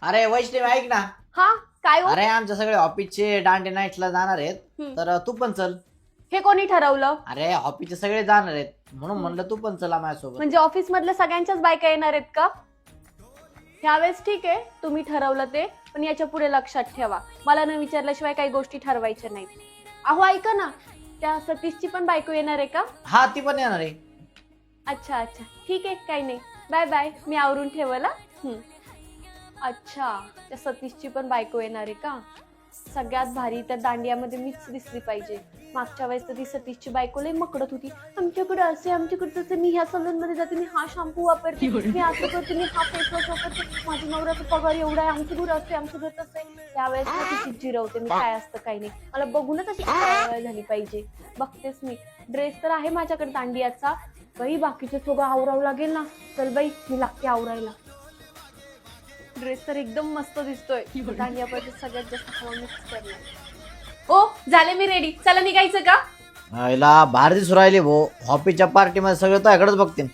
अरे वैष्णवी ऐक ना. हा काय हो? अरे आमच्या सगळे ऑफिसचे दांडे नाईटला जाणार आहेत. तर तू पण चल. हे कोणी ठरवलं? अरे ऑफिसचे सगळे जाणार आहेत म्हणून म्हणलं तू पण चला माझ्यासोबत. म्हणजे ऑफिस मधल्या सगळ्यांच्याच बायका येणार आहेत का? ह्यावेळेस ठीक आहे, तुम्ही ठरवलं ते, पण याच्या पुढे लक्षात ठेवा, मला न विचारल्याशिवाय काही गोष्टी ठरवायच्या नाहीत. अहो ऐका ना, त्या सतीशची पण बायको येणार आहे का? हा ती पण येणार आहे. अच्छा अच्छा ठीक आहे, काही नाही. बाय बाय, मी आवरून ठेवला. अच्छा, त्या सतीशची पण बायको येणार आहे का? सगळ्यात भारी त्या दांडियामध्ये मीच दिसली पाहिजे. मागच्या वेळेस तर ती सतीशची बायको लई मकडत होती, आमच्याकडे असे आमच्याकडे तसे, मी ह्या सलून मध्ये जाते, मी हा शॅम्पू वापरते, मी असं करते, मी हा फेस वॉश वापरते, माझ्या नवऱ्याचा पगार एवढा आहे, आमचं घर असते, आमचं घर तसं आहे. त्यावेळेस मी तिची जिरवते, मी काय असतं काही नाही, मला बघूनच अशी झाली पाहिजे. बघतेच मी. ड्रेस तर आहे माझ्याकडे दांडियाचा, बाई बाकीचे सगळं आवरावं लागेल ना. चल बाई, मी लागते आवरायला. ड्रेस तर एकदम मस्त दिसतोय. दांडियापासून सगळ्यात जास्त हवा मिक्स करणार. ओ झाले, मी रेडी, चला निघायचं का? हिला भारी दिसू राहिली भाऊ. ऑफिसच्या पार्टीमध्ये सगळे तो इकडेच बघतील.